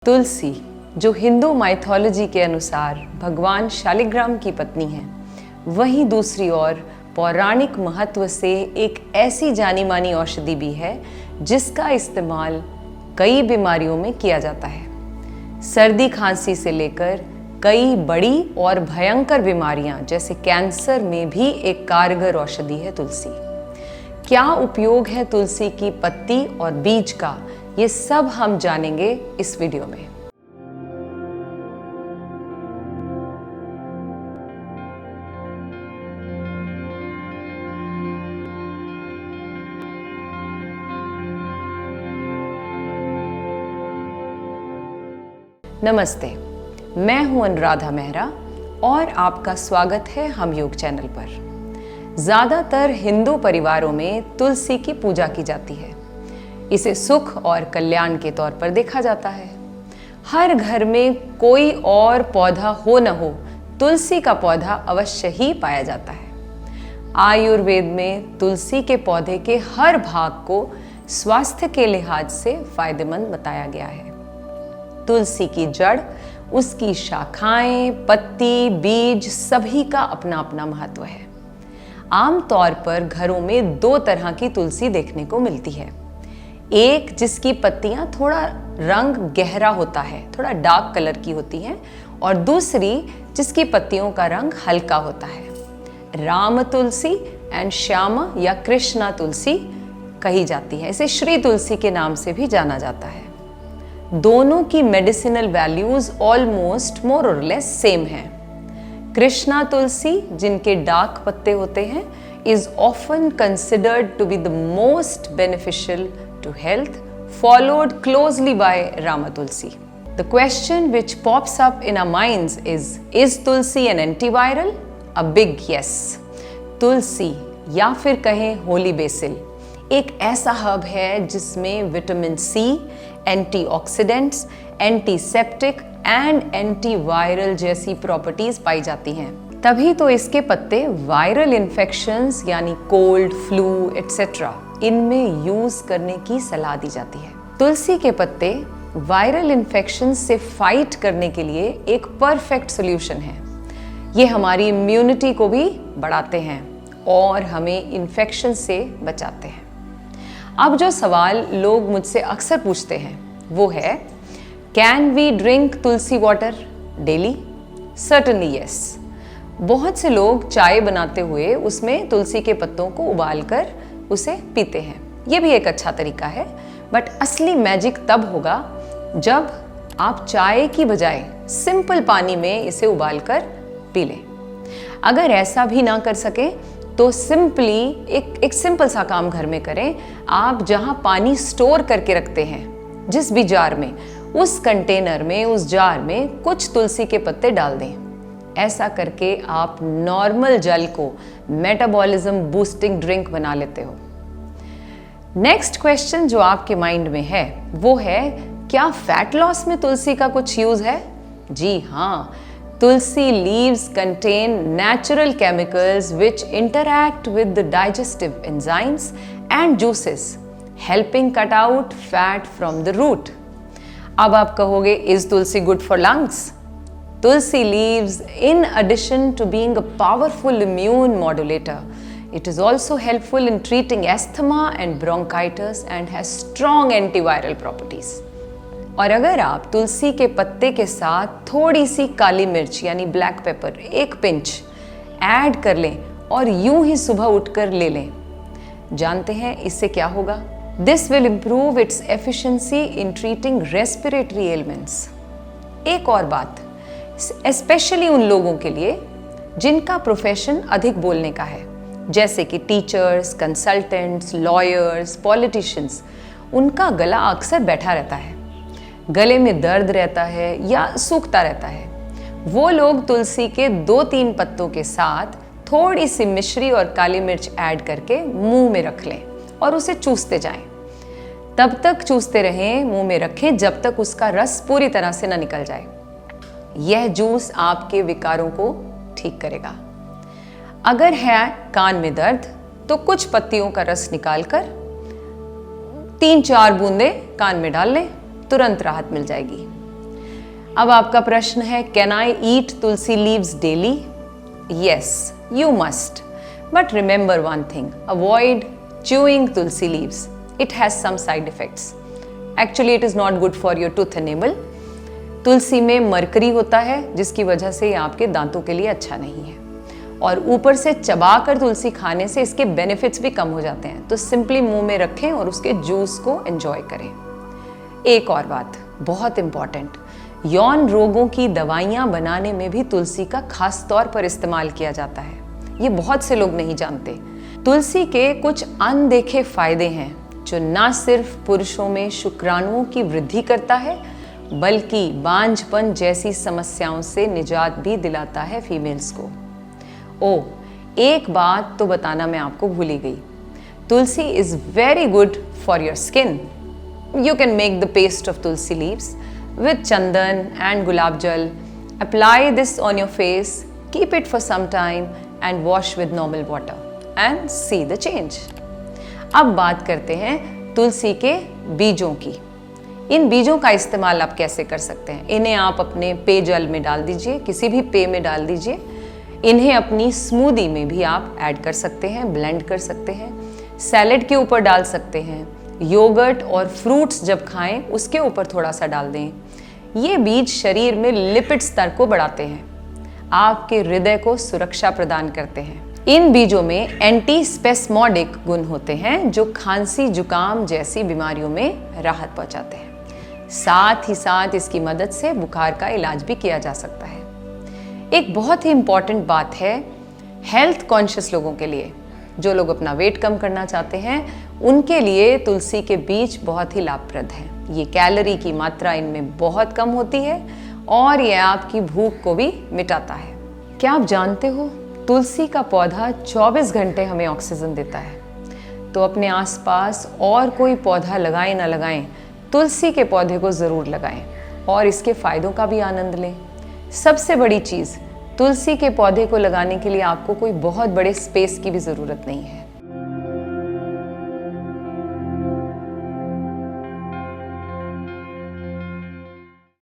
तुलसी, जो हिंदू माइथोलॉजी के अनुसार भगवान शालिग्राम की पत्नी है, वहीं दूसरी ओर पौराणिक महत्व से एक ऐसी जानी मानी औषधि भी है जिसका इस्तेमाल कई बीमारियों में किया जाता है। सर्दी खांसी से लेकर कई बड़ी और भयंकर बीमारियां जैसे कैंसर में भी एक कारगर औषधि है तुलसी। क्या उपयोग है तुलसी की पत्ती और बीज का, ये सब हम जानेंगे इस वीडियो में। नमस्ते, मैं हूं अनुराधा मेहरा और आपका स्वागत है हम योग चैनल पर। ज़्यादातर हिंदू परिवारों में तुलसी की पूजा की जाती है। इसे सुख और कल्याण के तौर पर देखा जाता है। हर घर में कोई और पौधा हो न हो, तुलसी का पौधा अवश्य ही पाया जाता है। आयुर्वेद में तुलसी के पौधे के हर भाग को स्वास्थ्य के लिहाज से फायदेमंद बताया गया है। तुलसी की जड़, उसकी शाखाएं, पत्ती, बीज सभी का अपना अपना महत्व है। आमतौर पर घरों में दो तरह की तुलसी देखने को मिलती है। एक जिसकी पत्तियां थोड़ा रंग गहरा होता है, थोड़ा डार्क कलर की होती हैं, और दूसरी जिसकी पत्तियों का रंग हल्का होता है। राम तुलसी एंड श्यामा या कृष्णा तुलसी कही जाती है। इसे श्री तुलसी के नाम से भी जाना जाता है। दोनों की मेडिसिनल वैल्यूज ऑलमोस्ट मोर और लेस सेम हैं। कृष्णा तुलसी, जिनके डार्क पत्ते होते हैं, is often considered to be the most beneficial to health, followed closely by Rama Tulsi. The question which pops up in our minds is Tulsi an antiviral? A big yes. तुलसी या फिर कहें holy basil एक ऐसा herb है जिसमें vitamin C, antioxidants, antiseptic and antiviral जैसी properties पाई जाती हैं। तभी तो इसके पत्ते वायरल इन्फेक्शंस यानी कोल्ड, फ्लू एटसेट्रा इनमें यूज करने की सलाह दी जाती है। तुलसी के पत्ते वायरल इन्फेक्शन से फाइट करने के लिए एक परफेक्ट सोल्यूशन है। ये हमारी इम्यूनिटी को भी बढ़ाते हैं और हमें इन्फेक्शन से बचाते हैं। अब जो सवाल लोग मुझसे अक्सर पूछते हैं वो है, can we drink tulsi water daily? Certainly yes. बहुत से लोग चाय बनाते हुए उसमें तुलसी के पत्तों को उबालकर उसे पीते हैं। ये भी एक अच्छा तरीका है, बट असली मैजिक तब होगा जब आप चाय की बजाय सिंपल पानी में इसे उबालकर पी लें। अगर ऐसा भी ना कर सके तो सिंपली एक सिंपल सा काम घर में करें। आप जहां पानी स्टोर करके रखते हैं, जिस भी जार में, उस कंटेनर में, उस जार में कुछ तुलसी के पत्ते डाल दें। ऐसा करके आप नॉर्मल जल को मेटाबॉलिज्म बूस्टिंग ड्रिंक बना लेते हो। नेक्स्ट क्वेश्चन जो आपके माइंड में है वो है, क्या फैट लॉस में तुलसी का कुछ यूज है? जी हाँ, तुलसी leaves contain natural chemicals which interact with the digestive enzymes and juices, helping cut out fat from the root. अब आप कहोगे, is Tulsi good for lungs? Tulsi leaves, in addition to being a powerful immune modulator, it is also helpful in treating asthma and bronchitis and has strong antiviral properties. और अगर आप तुलसी के पत्ते के साथ थोड़ी सी काली मिर्च यानी ब्लैक पेपर, एक पिंच ऐड कर लें और यूं ही सुबह उठकर ले लें, जानते हैं इससे क्या होगा? This will improve its efficiency in treating respiratory elements. एक और बात, स्पेशली उन लोगों के लिए जिनका प्रोफेशन अधिक बोलने का है, जैसे कि टीचर्स, कंसल्टेंट्स, लॉयर्स, पॉलिटिशियंस, उनका गला अक्सर बैठा रहता है, गले में दर्द रहता है या सूखता रहता है। वो लोग तुलसी के 2-3 पत्तों के साथ थोड़ी सी मिश्री और काली मिर्च ऐड करके मुंह में रख लें और उसे चूसते जाएं। तब तक चूसते रहें, मुंह में रखें जब तक उसका रस पूरी तरह से ना निकल जाए। यह जूस आपके विकारों को ठीक करेगा। अगर है कान में दर्द तो कुछ पत्तियों का रस निकालकर 3-4 बूंदे कान में डाल लें, तुरंत राहत मिल जाएगी। अब आपका प्रश्न है, can I eat Tulsi leaves daily? Yes, you must, but remember one thing, avoid chewing tulsi leaves. It has some side effects. Actually, it is not good for your tooth enamel. तुलसी में mercury होता है जिसकी वजह से ये आपके दांतों के लिए अच्छा नहीं है, और ऊपर से चबाकर तुलसी खाने से इसके बेनिफिट्स भी कम हो जाते हैं। तो सिंपली मुंह में रखें और उसके जूस को एंजॉय करें। एक और बात बहुत इंपॉर्टेंट, यौन रोगों की दवाइयाँ बनाने में भी तुलसी का खास तौर पर इस्तेमाल किया जाता है। ये बहुत से लोग नहीं जानते। तुलसी के कुछ अनदेखे फायदे हैं जो न सिर्फ पुरुषों में शुक्राणुओं की वृद्धि करता है, बल्कि बांझपन जैसी समस्याओं से निजात भी दिलाता है फीमेल्स को। एक बात तो बताना मैं आपको भूल ही गई, tulsi is very good for your skin. You can make the paste of tulsi leaves with chandan and gulab jal, apply this on your face, keep it for some time and wash with normal water and see the change. अब बात करते हैं तुलसी के बीजों की। इन बीजों का इस्तेमाल आप कैसे कर सकते हैं? इन्हें आप अपने पेयजल में डाल दीजिए, किसी भी पेय में डाल दीजिए। इन्हें अपनी स्मूदी में भी आप ऐड कर सकते हैं, ब्लेंड कर सकते हैं, सैलेड के ऊपर डाल सकते हैं, योगर्ट और फ्रूट्स जब खाएं उसके ऊपर थोड़ा सा डाल दें। ये बीज शरीर में लिपिड स्तर को बढ़ाते हैं, आपके हृदय को सुरक्षा प्रदान करते हैं। इन बीजों में एंटी स्पेस्मोडिक गुण होते हैं जो खांसी जुकाम जैसी बीमारियों में राहत पहुंचाते हैं। साथ ही साथ इसकी मदद से बुखार का इलाज भी किया जा सकता है। एक बहुत ही इंपॉर्टेंट बात है हेल्थ कॉन्शियस लोगों के लिए, जो लोग अपना वेट कम करना चाहते हैं, उनके लिए तुलसी के बीज बहुत ही लाभप्रद हैं। ये कैलोरी की मात्रा इनमें बहुत कम होती है और ये आपकी भूख को भी मिटाता है। क्या आप जानते हो तुलसी का पौधा 24 घंटे हमें ऑक्सीजन देता है। तो अपने आसपास और कोई पौधा लगाएं ना लगाएं, तुलसी के पौधे को ज़रूर लगाएं और इसके फ़ायदों का भी आनंद लें। सबसे बड़ी चीज़, तुलसी के पौधे को लगाने के लिए आपको कोई बहुत बड़े स्पेस की भी ज़रूरत नहीं है।